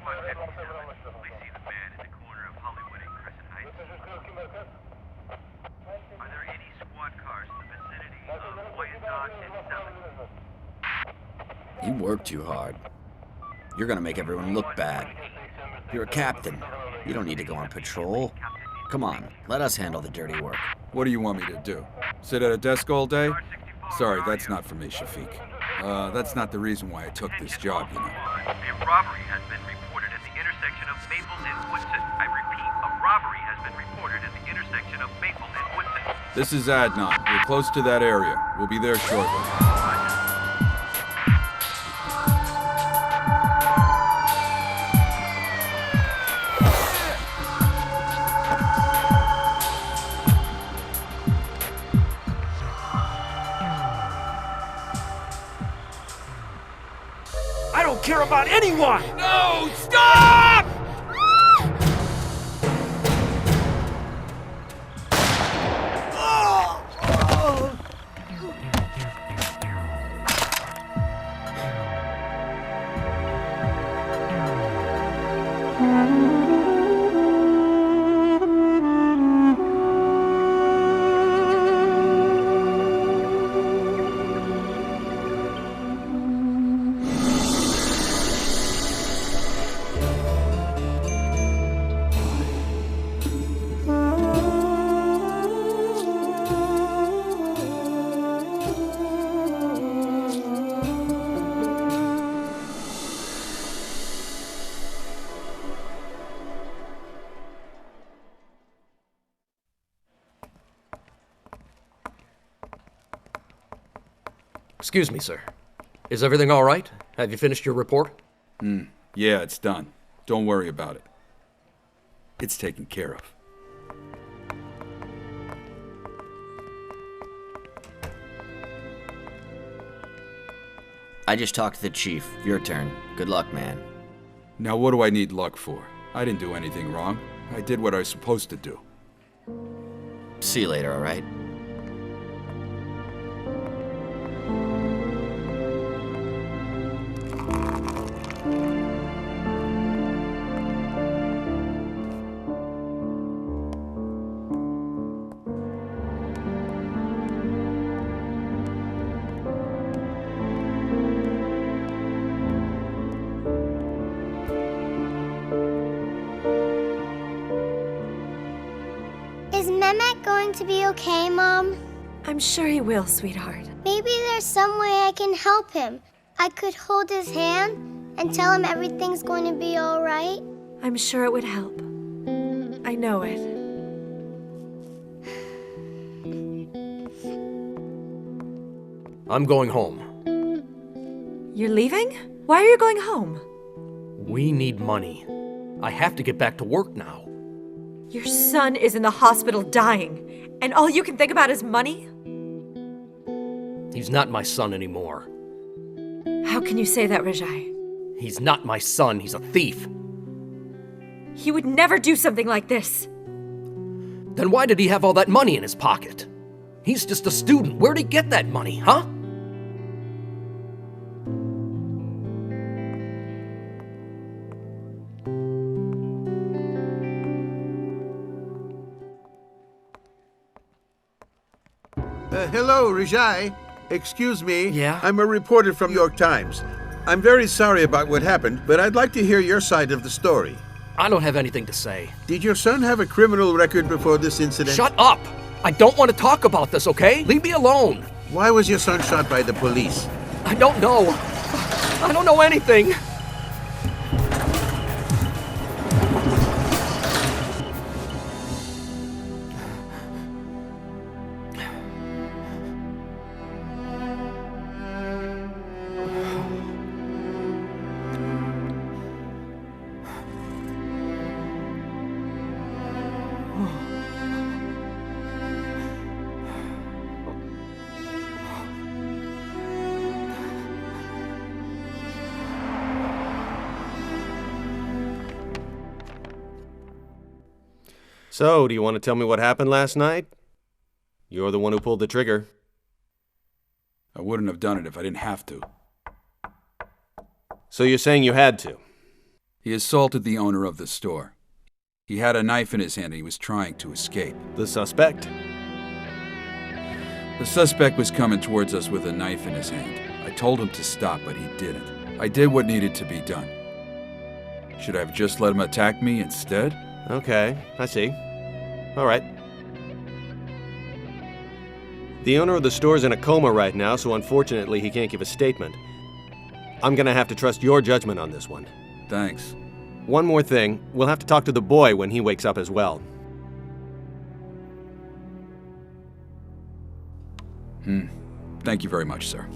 Please see the man in the corner of Hollywood and Crescent Heights. Are there any squad cars in the vicinity of Wyandotte and 7th? You work too hard. You're gonna make everyone look bad. You're a captain. You don't need to go on patrol. Come on, let us handle the dirty work. What do you want me to do? Sit at a desk all day? Sorry, that's not for me, Shafiq. That's not the reason why I took this job, you know. A robbery has been reported at the intersection of Maple and Woodson. I repeat, a robbery has been reported at the intersection of Maple and Woodson. This is Adnan. We're close to that area. We'll be there shortly. I don't care about anyone! No! Stop! Excuse me, sir. Is everything all right? Have you finished your report? Yeah, it's done. Don't worry about it. It's taken care of. I just talked to the chief. Your turn. Good luck, man. Now what do I need luck for? I didn't do anything wrong. I did what I was supposed to do. See you later, alright? Is Mehmet going to be okay, Mom? I'm sure he will, sweetheart. Maybe there's some way I can help him. I could hold his hand and tell him everything's going to be all right. I'm sure it would help. I know it. I'm going home. You're leaving? Why are you going home? We need money. I have to get back to work now. Your son is in the hospital dying, and all you can think about is money? He's not my son anymore. How can you say that, Rajai? He's not my son. He's a thief. He would never do something like this. Then why did he have all that money in his pocket? He's just a student. Where'd he get that money, huh? Hello, Rajai. Excuse me. Yeah? I'm a reporter from York Times. I'm very sorry about what happened, but I'd like to hear your side of the story. I don't have anything to say. Did your son have a criminal record before this incident? Shut up! I don't want to talk about this, okay? Leave me alone. Why was your son shot by the police? I don't know. I don't know anything. So, do you want to tell me what happened last night? You're the one who pulled the trigger. I wouldn't have done it if I didn't have to. So you're saying you had to? He assaulted the owner of the store. He had a knife in his hand and he was trying to escape. The suspect? The suspect was coming towards us with a knife in his hand. I told him to stop, but he didn't. I did what needed to be done. Should I have just let him attack me instead? Okay, I see. All right. The owner of the store's in a coma right now, so unfortunately he can't give a statement. I'm gonna have to trust your judgment on this one. Thanks. One more thing, we'll have to talk to the boy when he wakes up as well. Thank you very much, sir.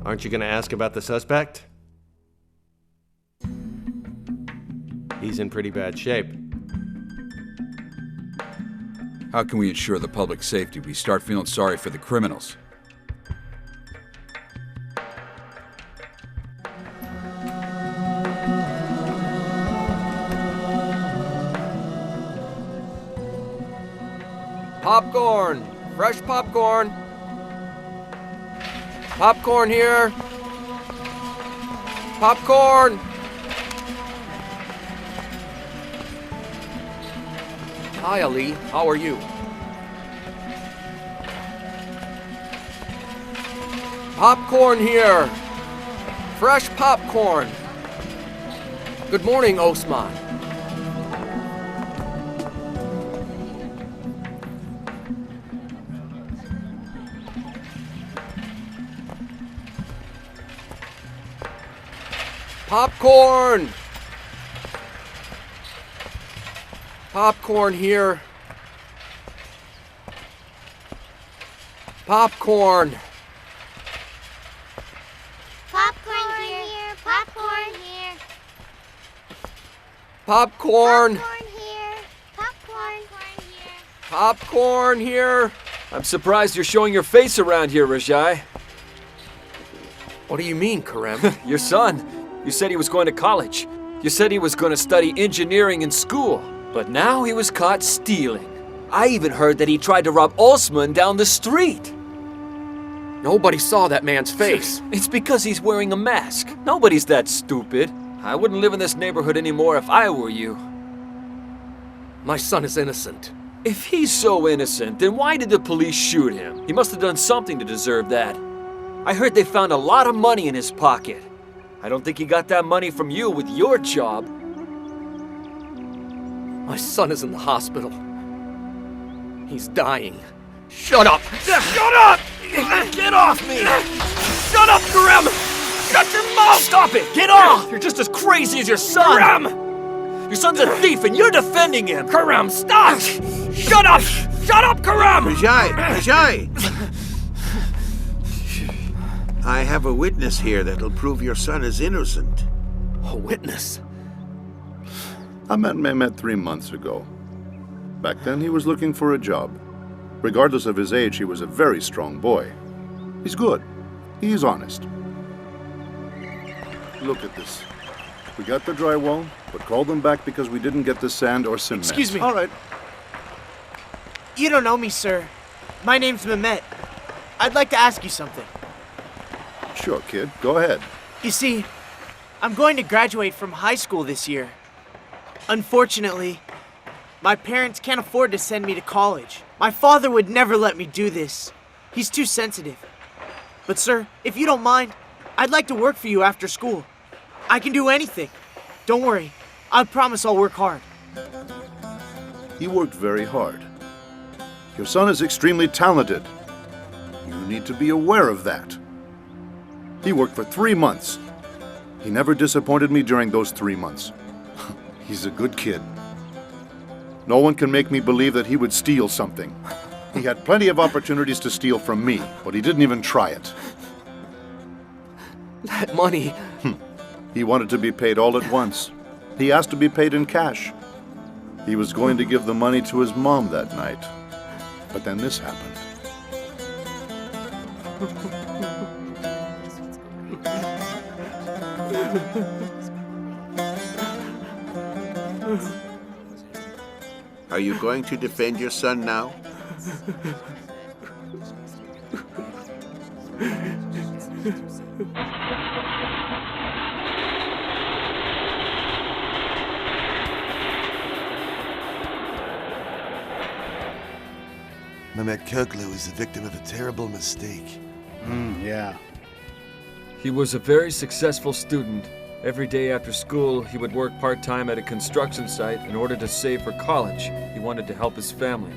Aren't you gonna ask about the suspect? He's in pretty bad shape. How can we ensure the public safety? We start feeling sorry for the criminals. Popcorn! Fresh popcorn! Popcorn here! Popcorn! Hi, Ali. How are you? Popcorn here! Fresh popcorn! Good morning, Osman. Popcorn! Popcorn here. Popcorn. Popcorn here. Popcorn here. Popcorn. Popcorn here. Popcorn here. Popcorn here. I'm surprised you're showing your face around here, Rajai. What do you mean, Karem? Your son. You said he was going to college. You said he was going to study engineering in school. But now he was caught stealing. I even heard that he tried to rob Osman down the street. Nobody saw that man's face. It's because he's wearing a mask. Nobody's that stupid. I wouldn't live in this neighborhood anymore if I were you. My son is innocent. If he's so innocent, then why did the police shoot him? He must have done something to deserve that. I heard they found a lot of money in his pocket. I don't think he got that money from you with your job. My son is in the hospital. He's dying. Shut up! Shut up! Get off me! Shut up, Karem! Shut your mouth! Stop it! Get off! You're just as crazy as your son! Karem! Your son's a thief and you're defending him! Karem, stop! Shut up! Shut up, Karem! Rajai! I have a witness here that'll prove your son is innocent. A witness? I met Mehmet 3 months ago. Back then, he was looking for a job. Regardless of his age, he was a very strong boy. He's good. He's honest. Look at this. We got the drywall, but called them back because we didn't get the sand or cement. Excuse me. All right. You don't know me, sir. My name's Mehmet. I'd like to ask you something. Sure, kid. Go ahead. You see, I'm going to graduate from high school this year. Unfortunately, my parents can't afford to send me to college. My father would never let me do this. He's too sensitive. But sir, if you don't mind, I'd like to work for you after school. I can do anything. Don't worry. I promise I'll work hard. He worked very hard. Your son is extremely talented. You need to be aware of that. He worked for 3 months. He never disappointed me during those 3 months. He's a good kid. No one can make me believe that he would steal something. He had plenty of opportunities to steal from me, but he didn't even try it. That money... He wanted to be paid all at once. He asked to be paid in cash. He was going to give the money to his mom that night. But then this happened. Are you going to defend your son now? Mehmet Köklu was the victim of a terrible mistake. Yeah. He was a very successful student. Every day after school, he would work part-time at a construction site in order to save for college. He wanted to help his family.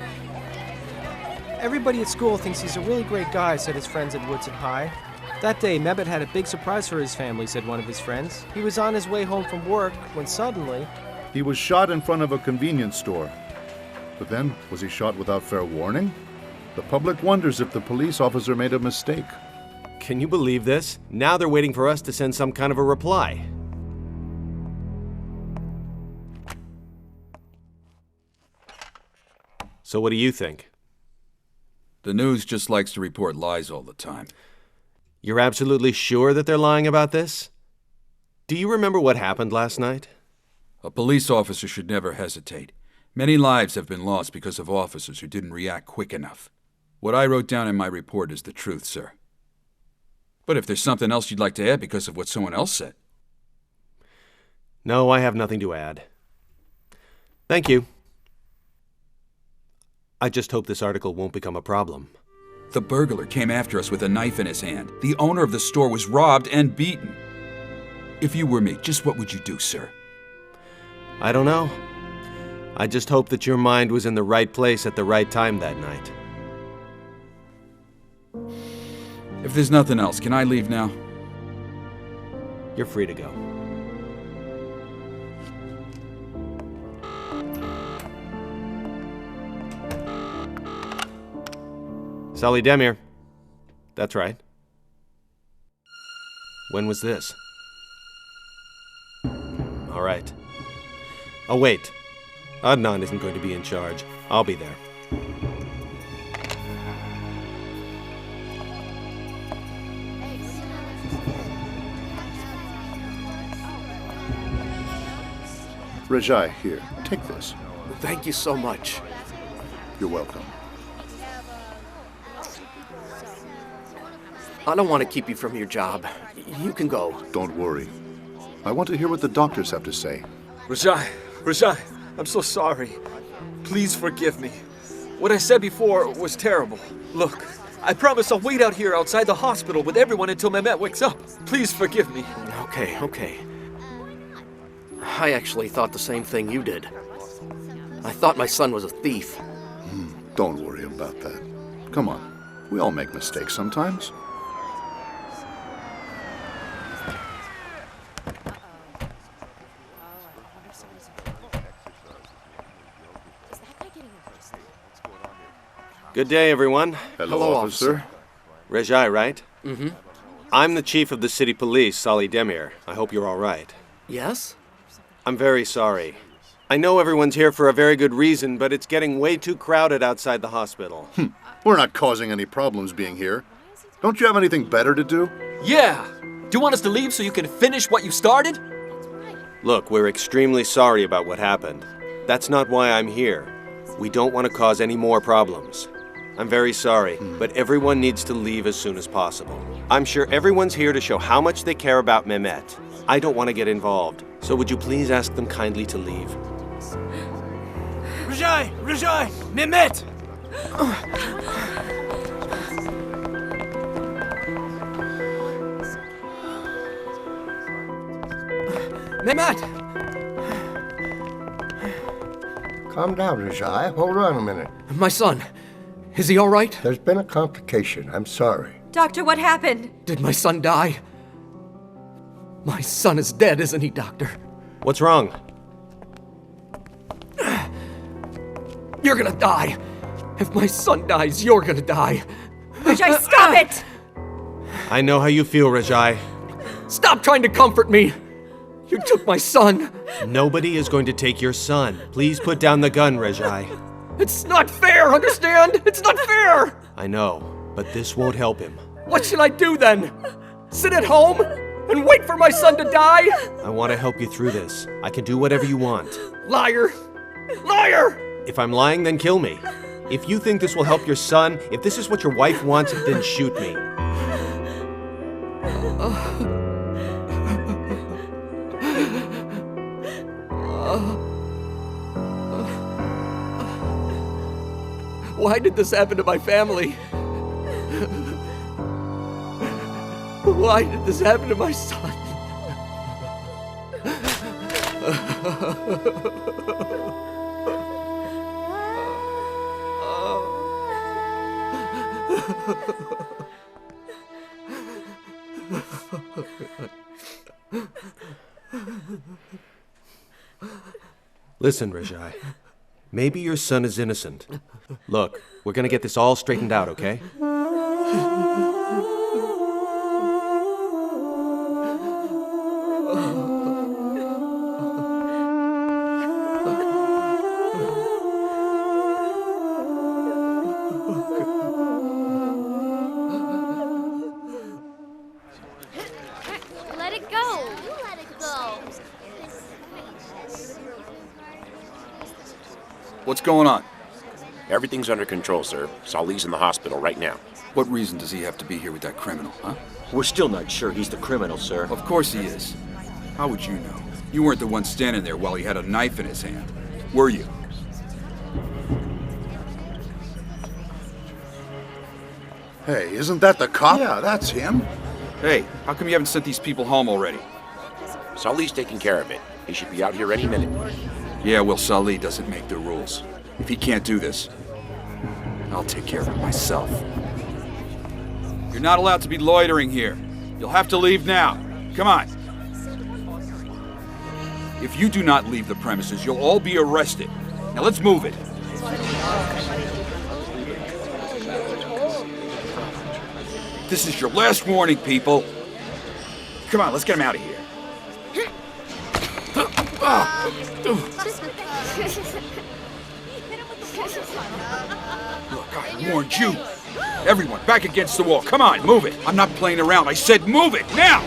Everybody at school thinks he's a really great guy, said his friends at Woodson High. That day, Mehmet had a big surprise for his family, said one of his friends. He was on his way home from work when suddenly... He was shot in front of a convenience store. But then, was he shot without fair warning? The public wonders if the police officer made a mistake. Can you believe this? Now they're waiting for us to send some kind of a reply. So what do you think? The news just likes to report lies all the time. You're absolutely sure that they're lying about this? Do you remember what happened last night? A police officer should never hesitate. Many lives have been lost because of officers who didn't react quick enough. What I wrote down in my report is the truth, sir. But if there's something else you'd like to add because of what someone else said. No, I have nothing to add. Thank you. I just hope this article won't become a problem. The burglar came after us with a knife in his hand. The owner of the store was robbed and beaten. If you were me, just what would you do, sir? I don't know. I just hope that your mind was in the right place at the right time that night. If there's nothing else, can I leave now? You're free to go. Salih Demir. That's right. When was this? All right. Oh, wait. Adnan isn't going to be in charge. I'll be there. Rajai, here, take this. Thank you so much. You're welcome. I don't want to keep you from your job. You can go. Don't worry. I want to hear what the doctors have to say. Rajai, I'm so sorry. Please forgive me. What I said before was terrible. Look, I promise I'll wait out here outside the hospital with everyone until Mehmet wakes up. Please forgive me. Okay. I actually thought the same thing you did. I thought my son was a thief. Don't worry about that. Come on. We all make mistakes sometimes. Good day, everyone. Hello, officer. Rajai, right? Mm-hmm. I'm the chief of the city police, Salih Demir. I hope you're all right. Yes? I'm very sorry. I know everyone's here for a very good reason, but it's getting way too crowded outside the hospital. We're not causing any problems being here. Don't you have anything better to do? Yeah! Do you want us to leave so you can finish what you started? Look, we're extremely sorry about what happened. That's not why I'm here. We don't want to cause any more problems. I'm very sorry, but everyone needs to leave as soon as possible. I'm sure everyone's here to show how much they care about Mehmet. I don't want to get involved, so would you please ask them kindly to leave? Rajai! Mehmet! Mehmet! Calm down, Rajai. Hold on a minute. My son, is he all right? There's been a complication. I'm sorry. Doctor, what happened? Did my son die? My son is dead, isn't he, Doctor? What's wrong? You're gonna die. If my son dies, you're gonna die. Rajai, stop it! I know how you feel, Rajai. Stop trying to comfort me! You took my son! Nobody is going to take your son. Please put down the gun, Rajai. It's not fair, understand? It's not fair! I know, but this won't help him. What should I do then? Sit at home and wait for my son to die? I want to help you through this. I can do whatever you want. Liar! Liar! If I'm lying, then kill me. If you think this will help your son, if this is what your wife wants, then shoot me. Why did this happen to my family? Why did this happen to my son? Listen, Rajai. Maybe your son is innocent. Look, we're gonna get this all straightened out, okay? Let it go. You let it go. What's going on? Everything's under control, sir. Salih's in the hospital right now. What reason does he have to be here with that criminal, huh? We're still not sure he's the criminal, sir. Of course he is. How would you know? You weren't the one standing there while he had a knife in his hand, were you? Hey, isn't that the cop? Yeah, that's him. Hey, how come you haven't sent these people home already? Salih's taking care of it. He should be out here any minute. Yeah, well, Salih doesn't make the rules. If he can't do this, I'll take care of it myself. You're not allowed to be loitering here. You'll have to leave now. Come on. If you do not leave the premises, you'll all be arrested. Now let's move it. This is your last warning, people. Come on, let's get him out of here. Look, I warned you. Everyone, back against the wall. Come on, move it. I'm not playing around. I said move it, now!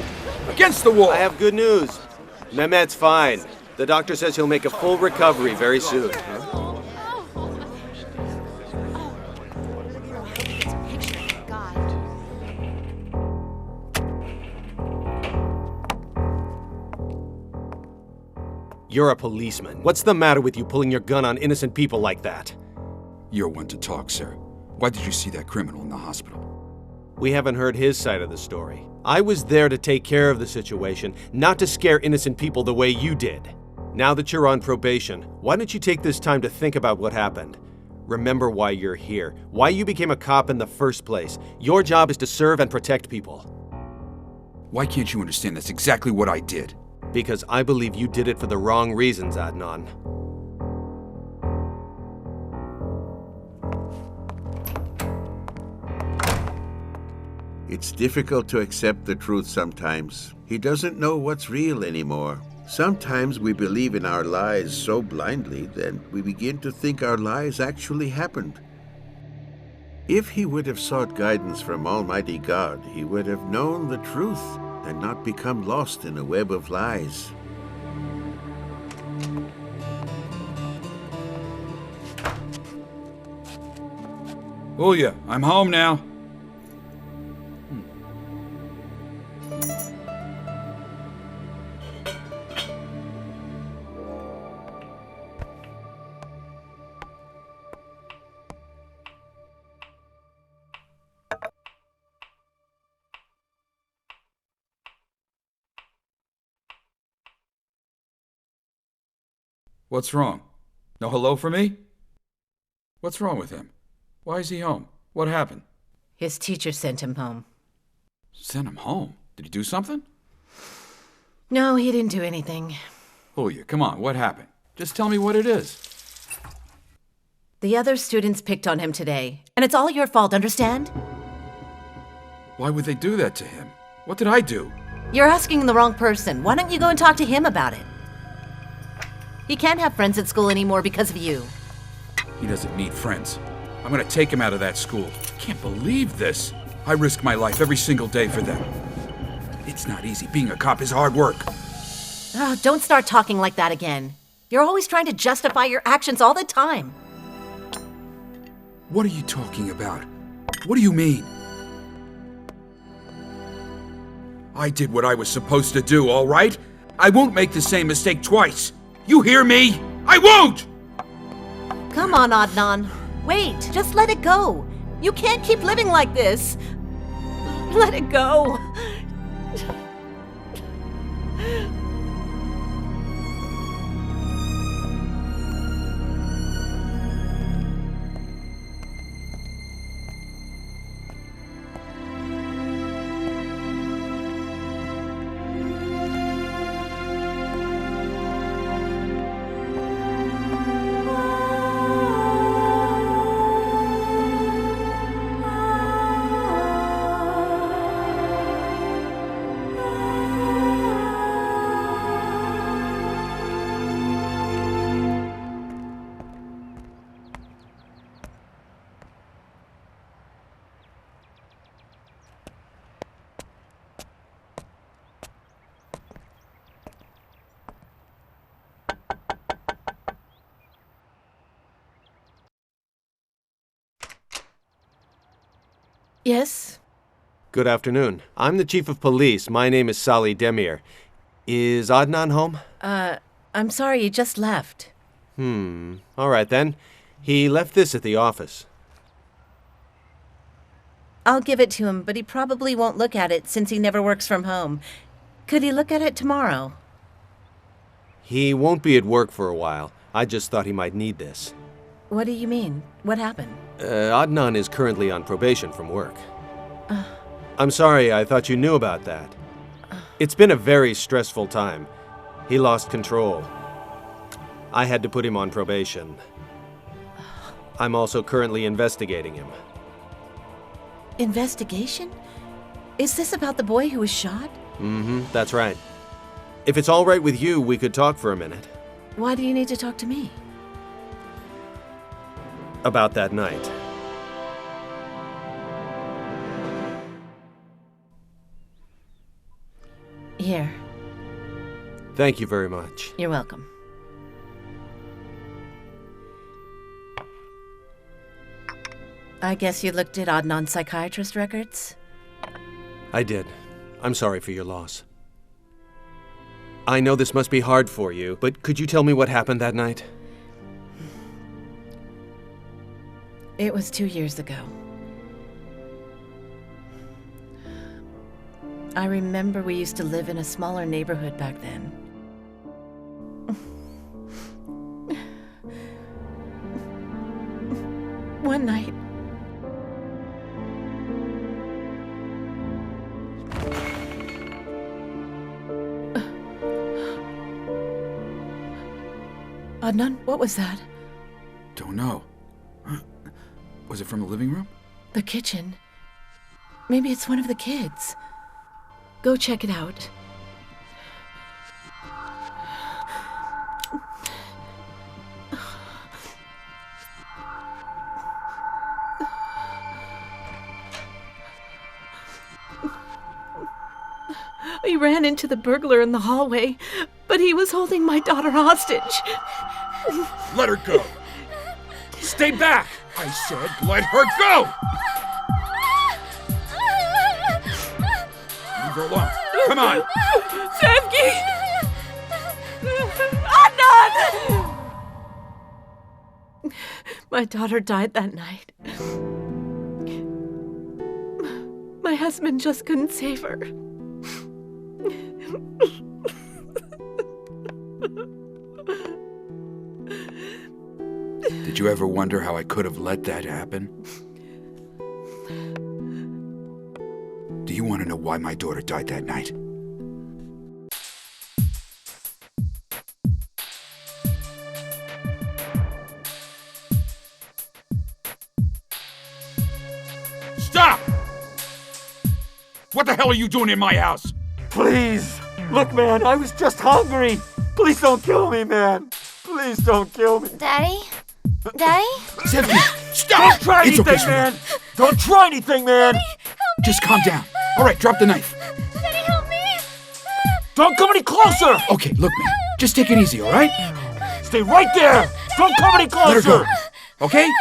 Against the wall! I have good news. Mehmet's fine. The doctor says he'll make a full recovery very soon. You're a policeman. What's the matter with you pulling your gun on innocent people like that? You're one to talk, sir. Why did you see that criminal in the hospital? We haven't heard his side of the story. I was there to take care of the situation, not to scare innocent people the way you did. Now that you're on probation, why don't you take this time to think about what happened? Remember why you're here, why you became a cop in the first place. Your job is to serve and protect people. Why can't you understand that's exactly what I did? Because I believe you did it for the wrong reasons, Adnan. It's difficult to accept the truth sometimes. He doesn't know what's real anymore. Sometimes we believe in our lies so blindly that we begin to think our lies actually happened. If he would have sought guidance from Almighty God, he would have known the truth and not become lost in a web of lies. Ulya, I'm home now. What's wrong? No hello for me? What's wrong with him? Why is he home? What happened? His teacher sent him home. Sent him home? Did he do something? No, he didn't do anything. Ulya, come on, what happened? Just tell me what it is. The other students picked on him today, and it's all your fault, understand? Why would they do that to him? What did I do? You're asking the wrong person. Why don't you go and talk to him about it? He can't have friends at school anymore because of you. He doesn't need friends. I'm gonna take him out of that school. Can't believe this. I risk my life every single day for them. It's not easy. Being a cop is hard work. Oh, don't start talking like that again. You're always trying to justify your actions all the time. What are you talking about? What do you mean? I did what I was supposed to do, all right? I won't make the same mistake twice. You hear me? I won't! Come on, Adnan. Wait, just let it go. You can't keep living like this. Let it go. Yes? Good afternoon. I'm the chief of police. My name is Salih Demir. Is Adnan home? I'm sorry, he just left. All right then. He left this at the office. I'll give it to him, but he probably won't look at it since he never works from home. Could he look at it tomorrow? He won't be at work for a while. I just thought he might need this. What do you mean? What happened? Adnan is currently on probation from work. I'm sorry, I thought you knew about that. It's been a very stressful time. He lost control. I had to put him on probation. I'm also currently investigating him. Investigation? Is this about the boy who was shot? That's right. If it's all right with you, we could talk for a minute. Why do you need to talk to me? About that night. Here. Thank you very much. You're welcome. I guess you looked at Adnan's psychiatrist records? I did. I'm sorry for your loss. I know this must be hard for you, but could you tell me what happened that night? It was 2 years ago. I remember we used to live in a smaller neighborhood back then. One night, Adnan, what was that? Don't know. Was it from the living room? The kitchen. Maybe it's one of the kids. Go check it out. I ran into the burglar in the hallway, but he was holding my daughter hostage. Let her go! Stay back! I said let her go! Leave her alone. Come on! Sevgi! Adnan! My daughter died that night. My husband just couldn't save her. Did you ever wonder how I could have let that happen? Do you want to know why my daughter died that night? Stop! What the hell are you doing in my house? Please! Look, man, I was just hungry! Please don't kill me, man! Please don't kill me! Daddy? Daddy? Sevgi, stop! Don't try anything, okay, man! Don't try anything, man! Daddy, help me! Just calm down. All right, drop the knife. Daddy, help me! Don't come any closer! Okay, look, man. Just take it easy, all right? Stay right there! Don't come any closer! Let her go, okay?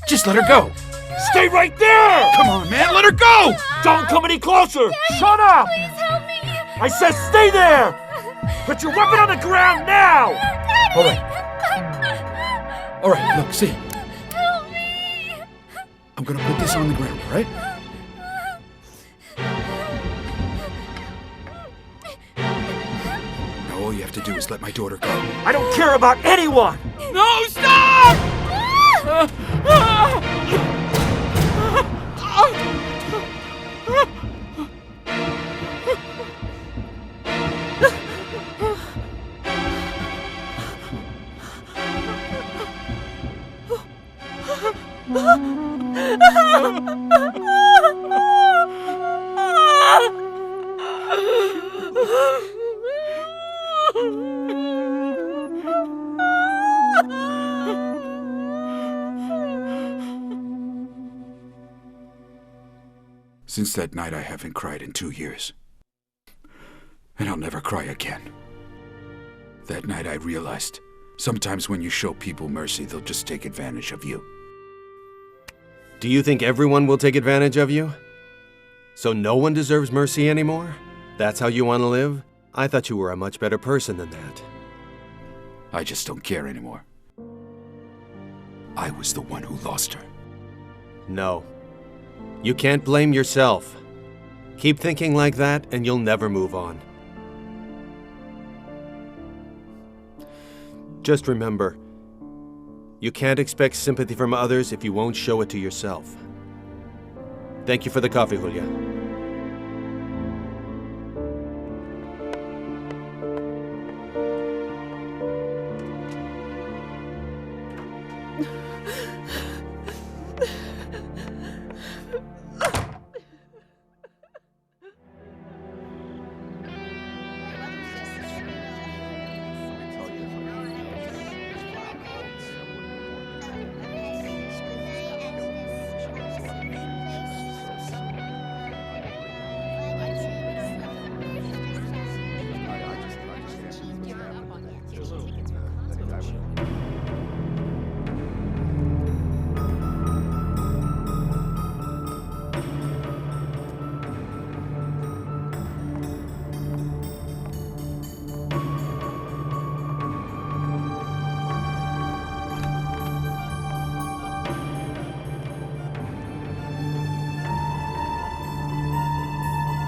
Just let her go. Stay right there! Come on, man, let her go! Don't come any closer! Daddy, Shut up! Please help me! I said stay there! Put your weapon on the ground now! All right. All right, look, see. Help me! gonna put this on the ground, all right? Now all you have to do is let my daughter go. I don't care about anyone! No, stop! Since that night, I haven't cried in 2 years. And I'll never cry again. That night, I realized sometimes when you show people mercy, they'll just take advantage of you. Do you think everyone will take advantage of you? So no one deserves mercy anymore? That's how you want to live? I thought you were a much better person than that. I just don't care anymore. I was the one who lost her. No. You can't blame yourself. Keep thinking like that and you'll never move on. Just remember, you can't expect sympathy from others if you won't show it to yourself. Thank you for the coffee, Julia.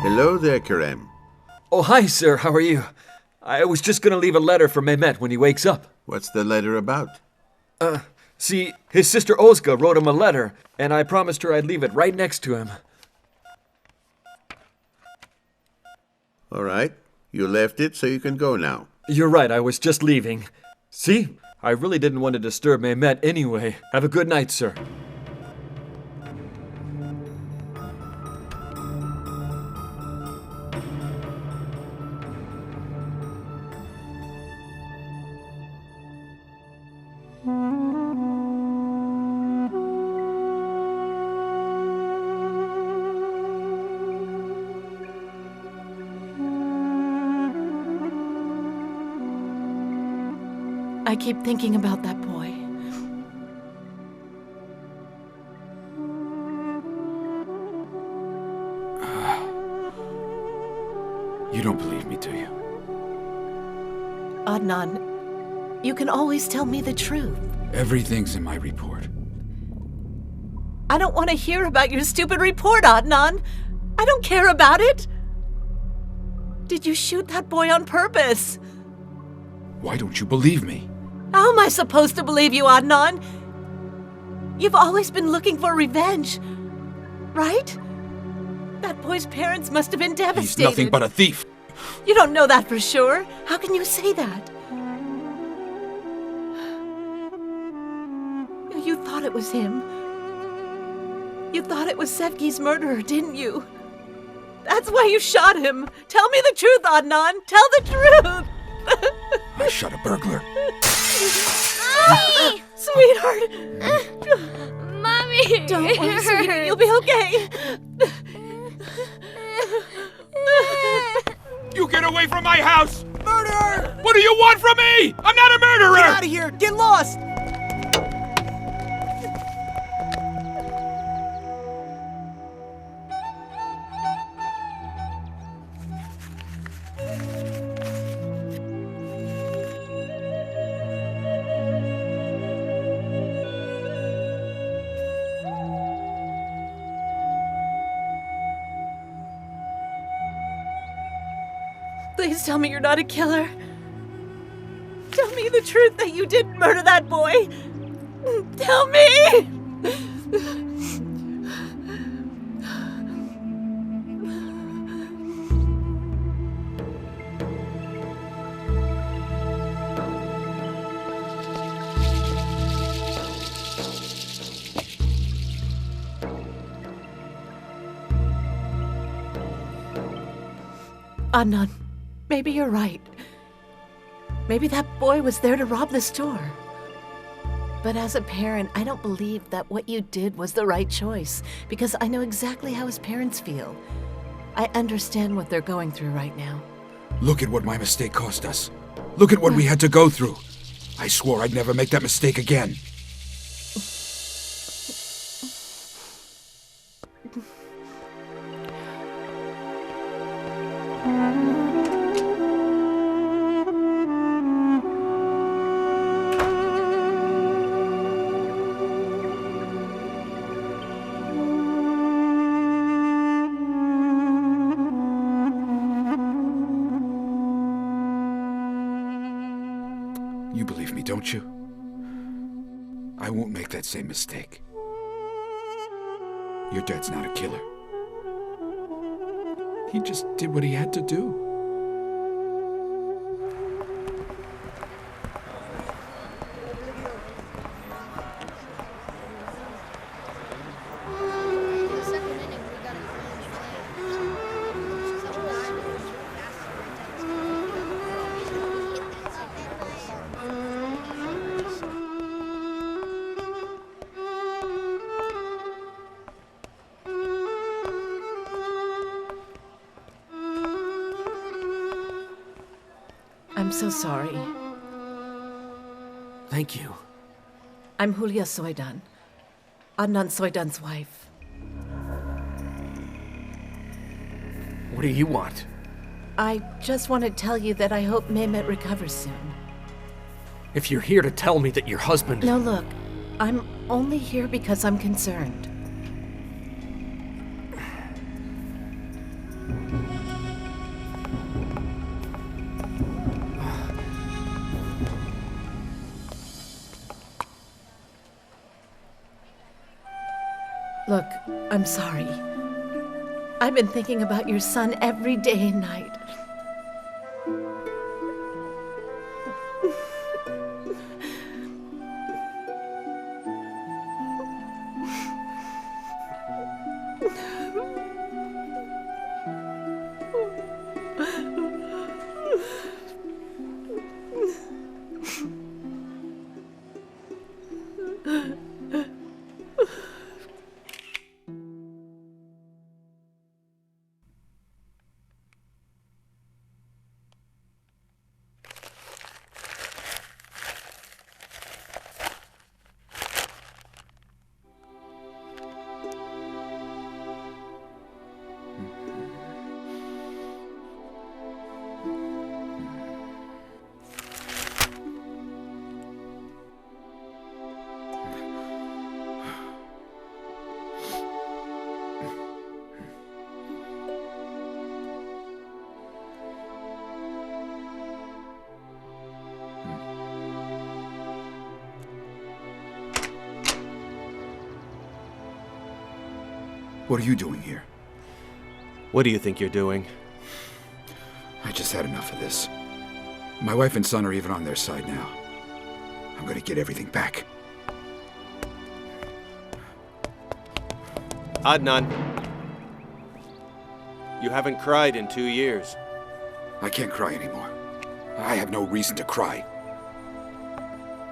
Hello there, Kerem. Oh, hi, sir. How are you? I was just gonna leave a letter for Mehmet when he wakes up. What's the letter about? See, his sister Ozga wrote him a letter, and I promised her I'd leave it right next to him. All right. You left it, so you can go now. You're right, I was just leaving. See? I really didn't want to disturb Mehmet anyway. Have a good night, sir. I keep thinking about that boy. You don't believe me, do you? Adnan, you can always tell me the truth. Everything's in my report. I don't want to hear about your stupid report, Adnan. I don't care about it. Did you shoot that boy on purpose? Why don't you believe me? How am I supposed to believe you, Adnan? You've always been looking for revenge, right? That boy's parents must have been devastated. He's nothing but a thief. You don't know that for sure. How can you say that? You thought it was him. You thought it was Sevgi's murderer, didn't you? That's why you shot him. Tell me the truth, Adnan. Tell the truth. I shot a burglar. Mommy! Sweetheart! Mommy! Don't worry, sweetie. You'll be okay. You get away from my house! Murderer! What do you want from me? I'm not a murderer! Get out of here! Get lost! Please tell me you're not a killer. Tell me the truth that you didn't murder that boy. Tell me! Adnan, maybe you're right. Maybe that boy was there to rob the store. But as a parent, I don't believe that what you did was the right choice, because I know exactly how his parents feel. I understand what they're going through right now. Look at what my mistake cost us. Look at what we had to go through. I swore I'd never make that mistake again. You believe me, don't you? I won't make that same mistake. Your dad's not a killer. He just did what he had to do. I'm so sorry. Thank you. I'm Julia Soydan, Adnan Soydan's wife. What do you want? I just want to tell you that I hope Mehmet recovers soon. If you're here to tell me that your husband... No, look, I'm only here because I'm concerned. Look, I'm sorry. I've been thinking about your son every day and night. What are you doing here? What do you think you're doing? I just had enough of this. My wife and son are even on their side now. I'm gonna get everything back. Adnan. You haven't cried in 2 years. I can't cry anymore. I have no reason to cry.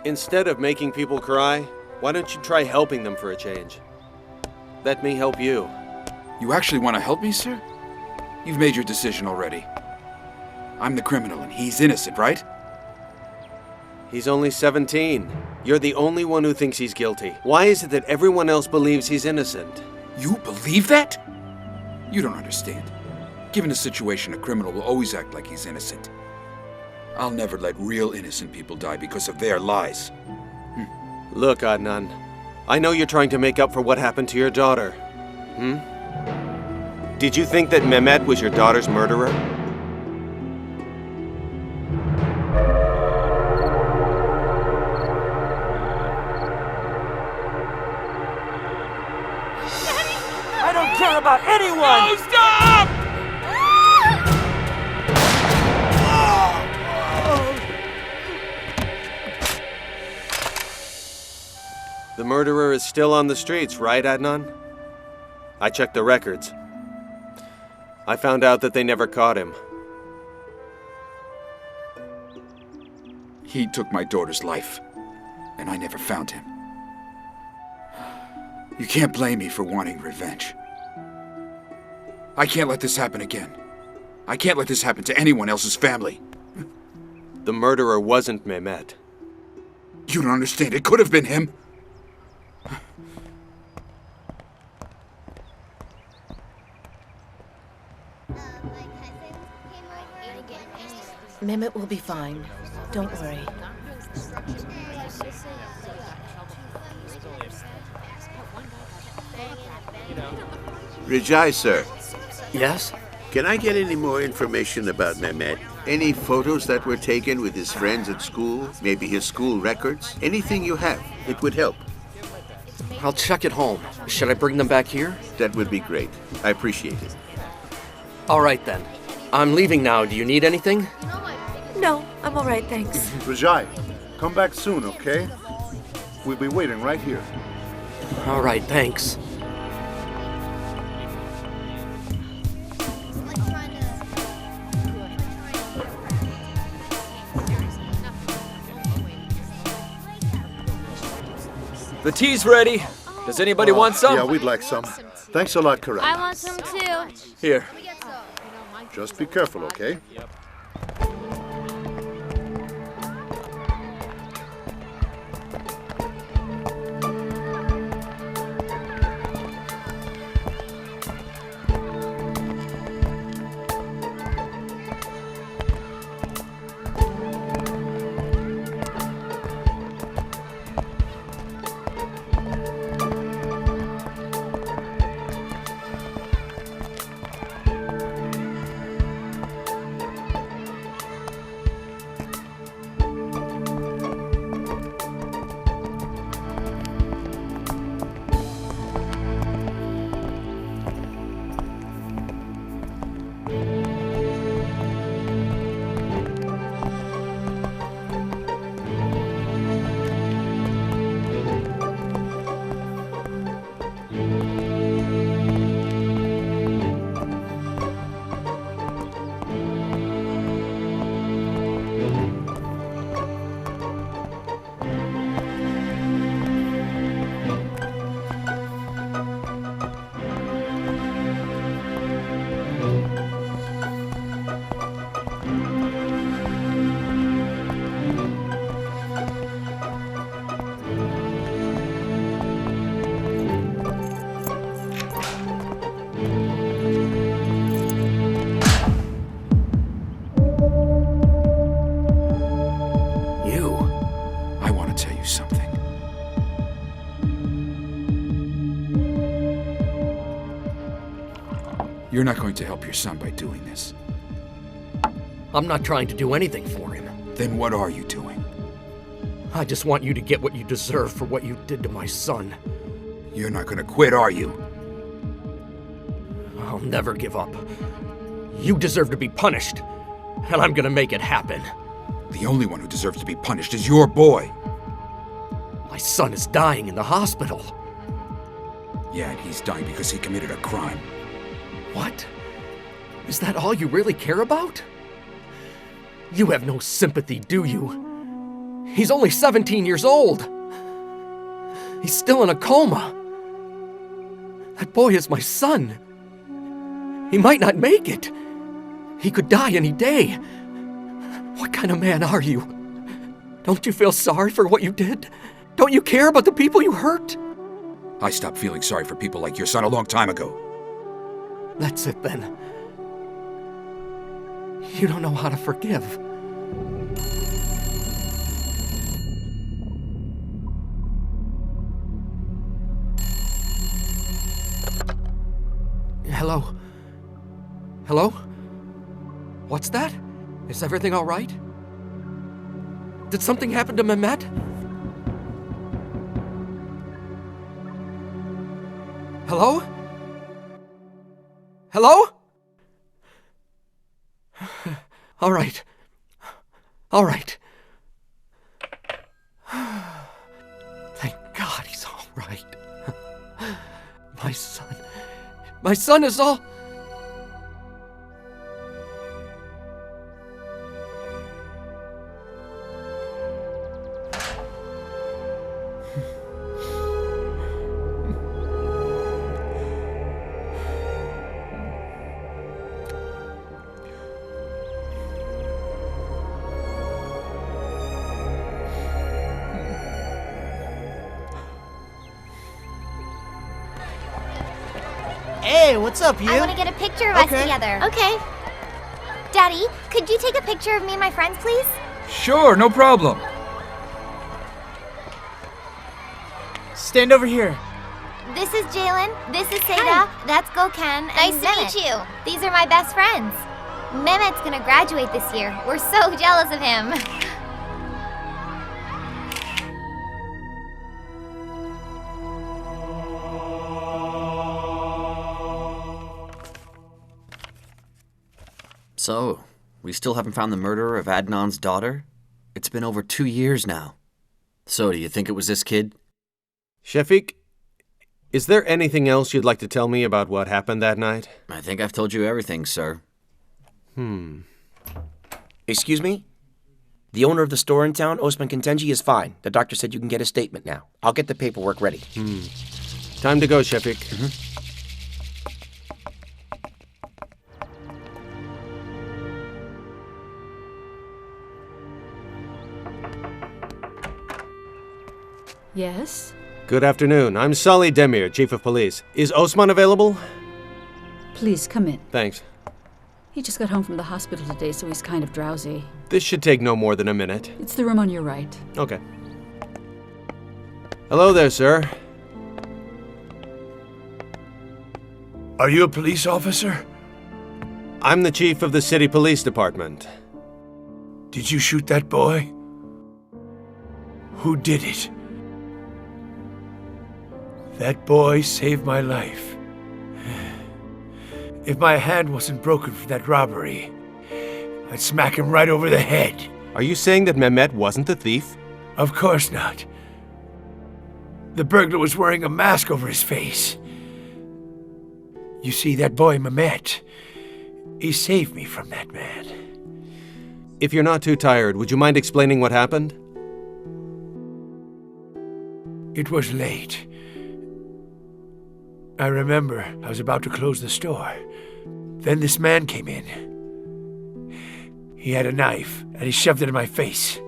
Instead of making people cry, why don't you try helping them for a change? Let me help you. You actually want to help me, sir? You've made your decision already. I'm the criminal and he's innocent, right? He's only 17. You're the only one who thinks he's guilty. Why is it that everyone else believes he's innocent? You believe that? You don't understand. Given the situation, a criminal will always act like he's innocent. I'll never let real innocent people die because of their lies. Look, Adnan. I know you're trying to make up for what happened to your daughter. Did you think that Mehmet was your daughter's murderer? about anyone! No, stop! The murderer is still on the streets, right, Adnan? I checked the records. I found out that they never caught him. He took my daughter's life, and I never found him. You can't blame me for wanting revenge. I can't let this happen again. I can't let this happen to anyone else's family. The murderer wasn't Mehmet. You don't understand. It could have been him. Mehmet will be fine. Don't worry. Rajai, sir. Yes? Can I get any more information about Mehmet? Any photos that were taken with his friends at school? Maybe his school records? Anything you have. It would help. I'll check at home. Should I bring them back here? That would be great. I appreciate it. All right, then. I'm leaving now. Do you need anything? No, I'm all right, thanks. Rajai, come back soon, okay? We'll be waiting right here. All right, thanks. The tea's ready. Does anybody want some? Yeah, we'd like some. Thanks a lot, Karan. I want some too. Here. Just be careful, okay? You're not going to help your son by doing this. I'm not trying to do anything for him. Then what are you doing? I just want you to get what you deserve for what you did to my son. You're not going to quit, are you? I'll never give up. You deserve to be punished, and I'm gonna make it happen. The only one who deserves to be punished is your boy. My son is dying in the hospital. Yeah, and he's dying because he committed a crime. What? Is that all you really care about? You have no sympathy, do you? He's only 17 years old. He's still in a coma. That boy is my son. He might not make it. He could die any day. What kind of man are you? Don't you feel sorry for what you did? Don't you care about the people you hurt? I stopped feeling sorry for people like your son a long time ago. That's it then. You don't know how to forgive. Hello? Hello? What's that? Is everything all right? Did something happen to Mehmet? Hello? Hello? All right. All right. Thank God he's all right. My son is all... Hey, what's up, you? I want to get a picture of us together. Okay. Daddy, could you take a picture of me and my friends, please? Sure, no problem. Stand over here. This is Jalen. This is Seda. That's Gokhan. Nice to meet you. These are my best friends. Mehmet's gonna graduate this year. We're so jealous of him. So, we still haven't found the murderer of Adnan's daughter? It's been over 2 years now. So, do you think it was this kid? Shafiq, is there anything else you'd like to tell me about what happened that night? I think I've told you everything, sir. Excuse me? The owner of the store in town, Osman Kentenji, is fine. The doctor said you can get a statement now. I'll get the paperwork ready. Time to go, Shafiq. Yes? Good afternoon. I'm Salih Demir, Chief of Police. Is Osman available? Please, come in. Thanks. He just got home from the hospital today, so he's kind of drowsy. This should take no more than a minute. It's the room on your right. Okay. Hello there, sir. Are you a police officer? I'm the chief of the city police department. Did you shoot that boy? Who did it? That boy saved my life. If my hand wasn't broken from that robbery, I'd smack him right over the head. Are you saying that Mehmet wasn't the thief? Of course not. The burglar was wearing a mask over his face. You see, that boy Mehmet, he saved me from that man. If you're not too tired, would you mind explaining what happened? It was late. I remember I was about to close the store. Then this man came in. He had a knife, and he shoved it in my face.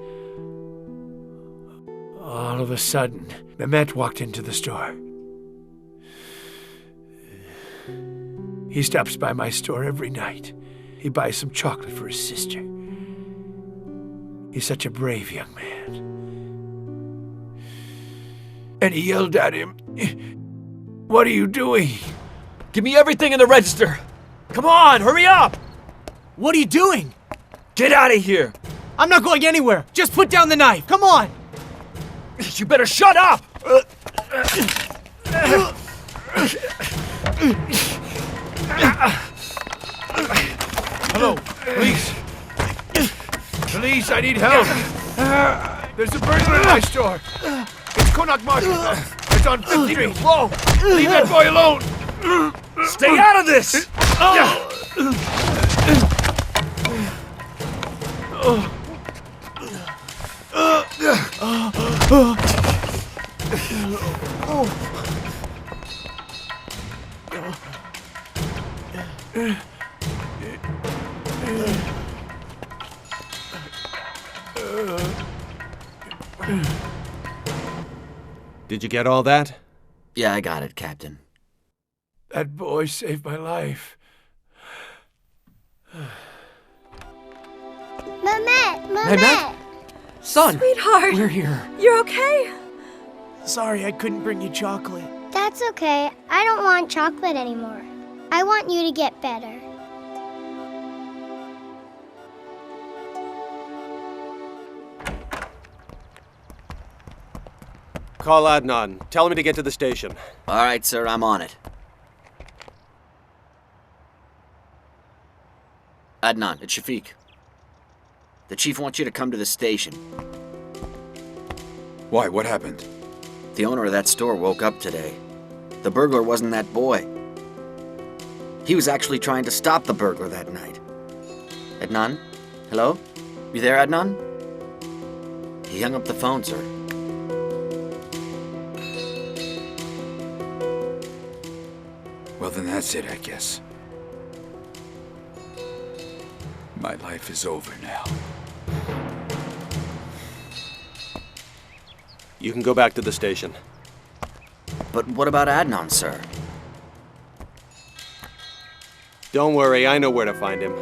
All of a sudden, Mehmet walked into the store. He stops by my store every night. He buys some chocolate for his sister. He's such a brave young man. And he yelled at him, "What are you doing?" Give me everything in the register. Come on, hurry up! What are you doing? Get out of here! I'm not going anywhere. Just put down the knife. Come on! You better shut up! Hello, police. Police, I need help. There's a burglar in my store. It's Konak Market. It's on 5th Street. Whoa! Leave that boy alone! Stay out of this! Did you get all that? Yeah, I got it, Captain. That boy saved my life. Mehmet! Son! Sweetheart! We're here. You're okay? Sorry, I couldn't bring you chocolate. That's okay. I don't want chocolate anymore. I want you to get better. Call Adnan. Tell him to get to the station. All right, sir, I'm on it. Adnan, it's Shafiq. The chief wants you to come to the station. Why? What happened? The owner of that store woke up today. The burglar wasn't that boy. He was actually trying to stop the burglar that night. Adnan? Hello? You there, Adnan? He hung up the phone, sir. Well, then that's it, I guess. My life is over now. You can go back to the station. But what about Adnan, sir? Don't worry, I know where to find him.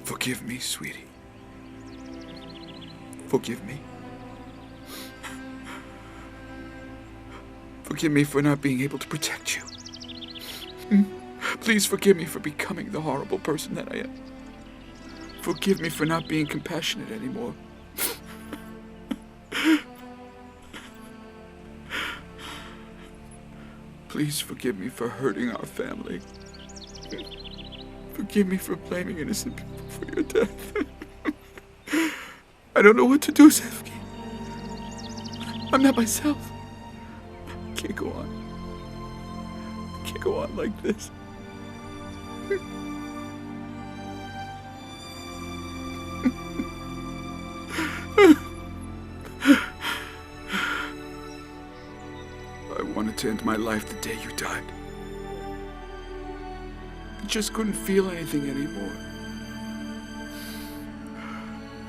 Forgive me, sweetie. Forgive me. Forgive me for not being able to protect you. Please forgive me for becoming the horrible person that I am. Forgive me for not being compassionate anymore. Please forgive me for hurting our family. Forgive me for blaming innocent people for your death. I don't know what to do, Sevgi. I'm not myself. I can't go on. I can't go on like this. I wanted to end my life the day you died. I just couldn't feel anything anymore.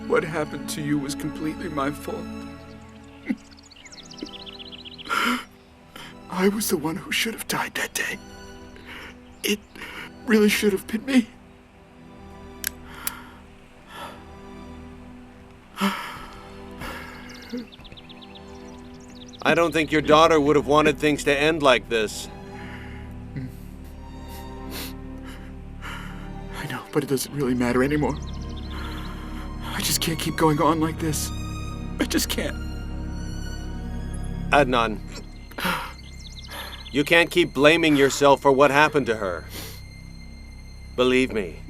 What happened to you was completely my fault. I was the one who should have died that day. It really should have been me. I don't think your daughter would have wanted things to end like this. I know, but it doesn't really matter anymore. I just can't keep going on like this. I just can't. Adnan, you can't keep blaming yourself for what happened to her. Believe me,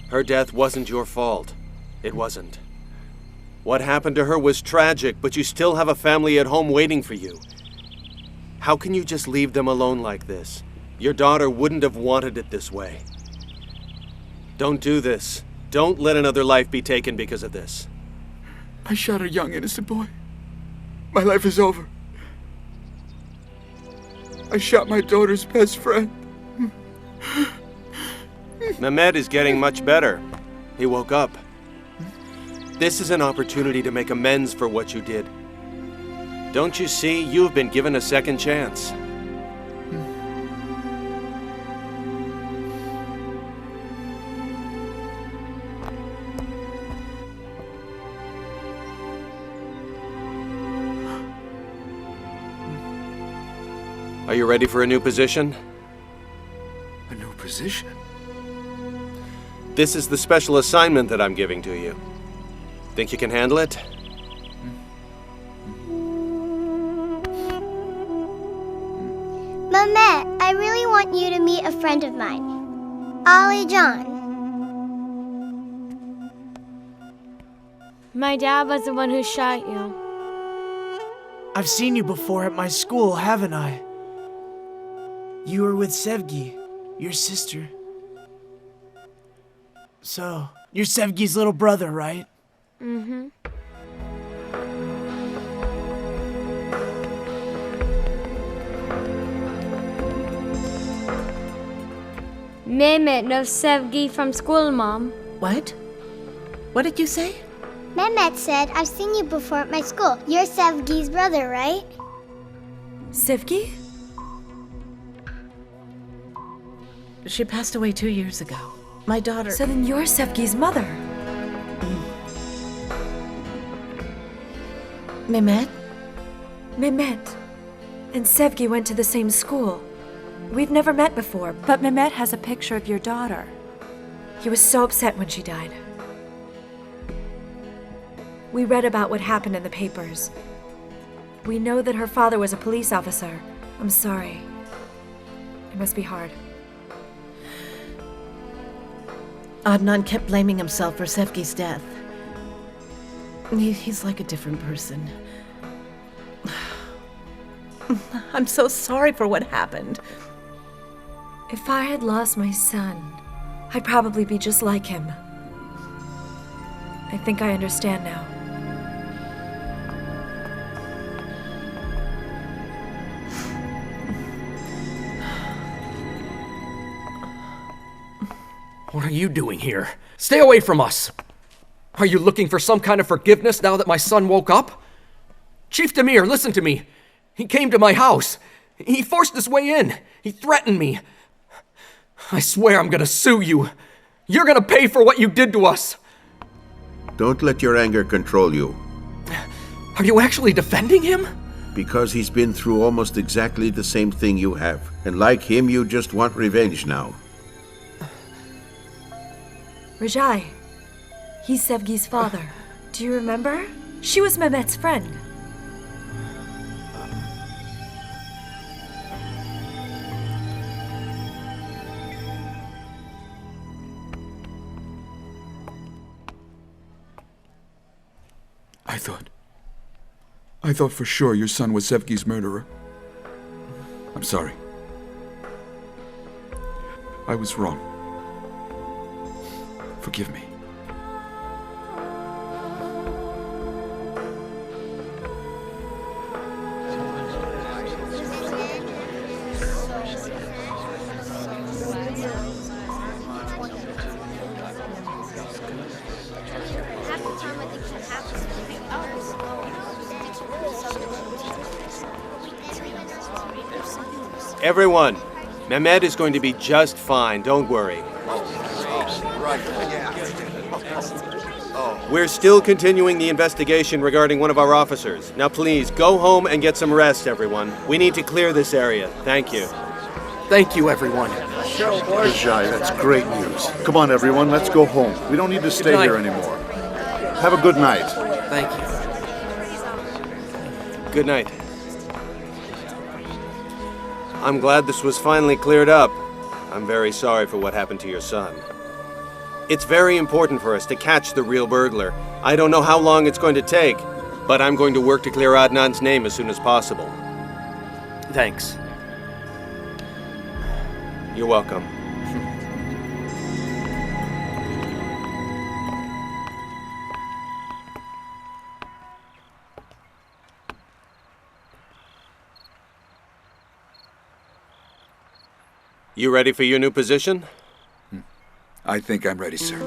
her death wasn't your fault. It wasn't. What happened to her was tragic, but you still have a family at home waiting for you. How can you just leave them alone like this? Your daughter wouldn't have wanted it this way. Don't do this. Don't let another life be taken because of this. I shot a young, innocent boy. My life is over. I shot my daughter's best friend. Mehmet is getting much better. He woke up. This is an opportunity to make amends for what you did. Don't you see, you've been given a second chance. Are you ready for a new position? A new position? This is the special assignment that I'm giving to you. Think you can handle it? Mehmet, I really want you to meet a friend of mine, Ali John. My dad was the one who shot you. I've seen you before at my school, haven't I? You were with Sevgi, your sister. So, you're Sevgi's little brother, right? Mm-hmm. Mehmet knows Sevgi from school, Mom. What? What did you say? Mehmet said, I've seen you before at my school. You're Sevgi's brother, right? Sevgi? She passed away 2 years ago. My daughter... So then you're Sevgi's mother. Mehmet? Mehmet and Sevgi went to the same school. We've never met before, but Mehmet has a picture of your daughter. He was so upset when she died. We read about what happened in the papers. We know that her father was a police officer. I'm sorry. It must be hard. Adnan kept blaming himself for Sevgi's death. He's like a different person. I'm so sorry for what happened. If I had lost my son, I'd probably be just like him. I think I understand now. What are you doing here? Stay away from us! Are you looking for some kind of forgiveness now that my son woke up? Chief Demir, listen to me. He came to my house. He forced his way in. He threatened me. I swear I'm gonna sue you. You're gonna pay for what you did to us. Don't let your anger control you. Are you actually defending him? Because he's been through almost exactly the same thing you have. And like him, you just want revenge now. Rajai, he's Sevgi's father. Do you remember? She was Mehmet's friend. I thought for sure your son was Sevgi's murderer. I'm sorry. I was wrong. Forgive me. Everyone, Mehmet is going to be just fine, don't worry. We're still continuing the investigation regarding one of our officers. Now please, go home and get some rest, everyone. We need to clear this area. Thank you. Thank you, everyone. Rajai, that's great news. Come on, everyone, let's go home. We don't need to stay here anymore. Have a good night. Thank you. Good night. I'm glad this was finally cleared up. I'm very sorry for what happened to your son. It's very important for us to catch the real burglar. I don't know how long it's going to take, but I'm going to work to clear Adnan's name as soon as possible. Thanks. You're welcome. You ready for your new position? I think I'm ready, sir.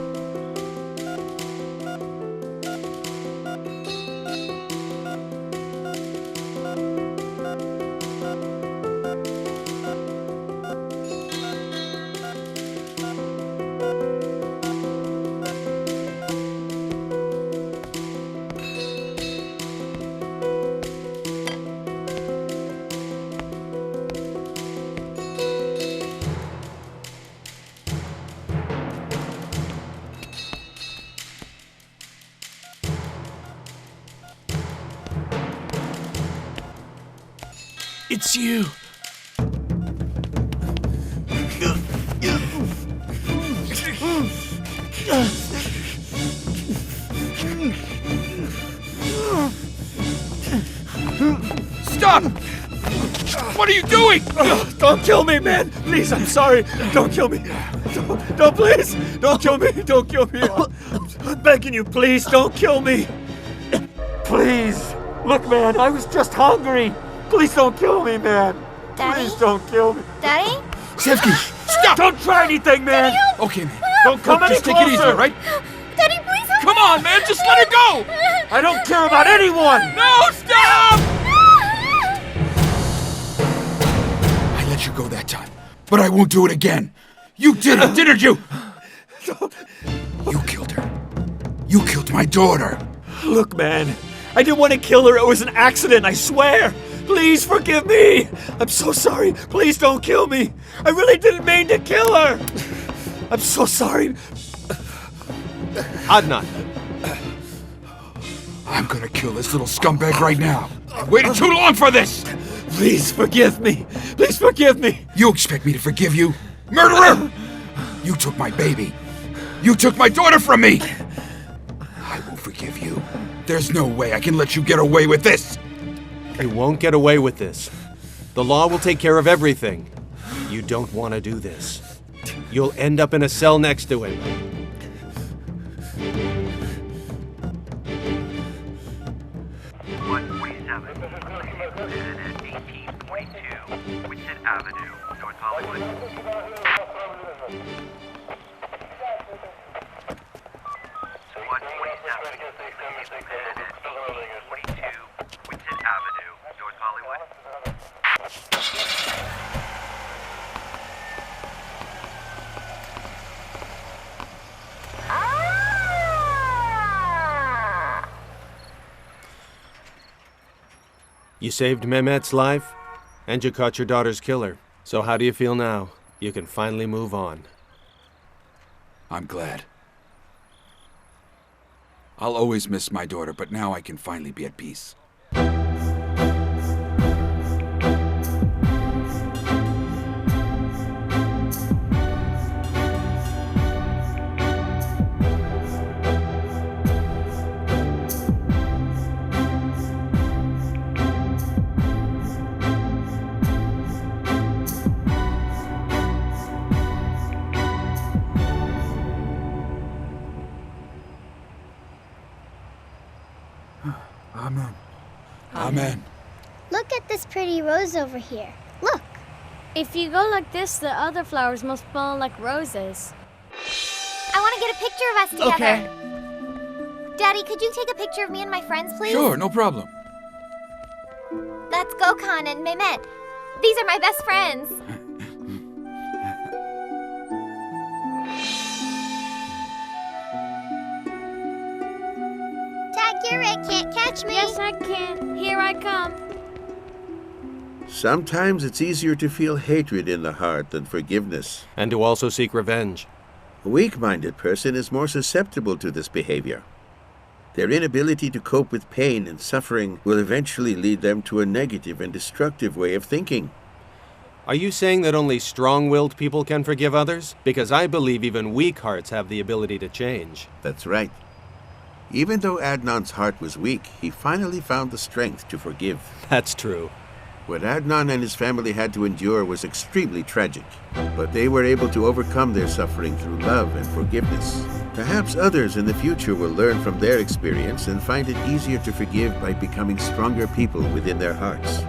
It's you. Stop! What are you doing? Don't kill me, man! Please, I'm sorry. Don't kill me. Don't please! Don't kill me! Don't kill me! I'm begging you, please, don't kill me! Please! Look, man, I was just hungry! Please don't kill me, man! Daddy? Please don't kill me! Daddy? Sevgi, stop! Don't try anything, man! Okay, man. Don't come Look, any just take it easy, closer. all right? Daddy, please help Come on, man, just let her go! I don't care about anyone! No, stop! I let you go that time, but I won't do it again. You did it, didn't you? You killed her. You killed my daughter. Look, man, I didn't want to kill her. It was an accident, I swear. Please forgive me. I'm so sorry. Please don't kill me. I really didn't mean to kill her. I'm so sorry. Adnan. I'm gonna kill this little scumbag right now. I've waited too long for this. Please forgive me. Please forgive me. You expect me to forgive you? Murderer! You took my baby. You took my daughter from me. I won't forgive you. There's no way I can let you get away with this. You won't get away with this. The law will take care of everything. You don't want to do this. You'll end up in a cell next to him. Avenue, North Hollywood. You saved Mehmet's life, and you caught your daughter's killer. So how do you feel now? You can finally move on. I'm glad. I'll always miss my daughter, but now I can finally be at peace. Amen. Amen. Look at this pretty rose over here. Look. If you go like this, the other flowers must smell like roses. I want to get a picture of us together. Okay. Daddy, could you take a picture of me and my friends, please? Sure, no problem. That's Gökhan and Mehmet. These are my best friends. Tag, you're it. Can't catch me. Yes, I can. Here I come. Sometimes it's easier to feel hatred in the heart than forgiveness. And to also seek revenge. A weak-minded person is more susceptible to this behavior. Their inability to cope with pain and suffering will eventually lead them to a negative and destructive way of thinking. Are you saying that only strong-willed people can forgive others? Because I believe even weak hearts have the ability to change. That's right. Even though Adnan's heart was weak, he finally found the strength to forgive. That's true. What Adnan and his family had to endure was extremely tragic, but they were able to overcome their suffering through love and forgiveness. Perhaps others in the future will learn from their experience and find it easier to forgive by becoming stronger people within their hearts.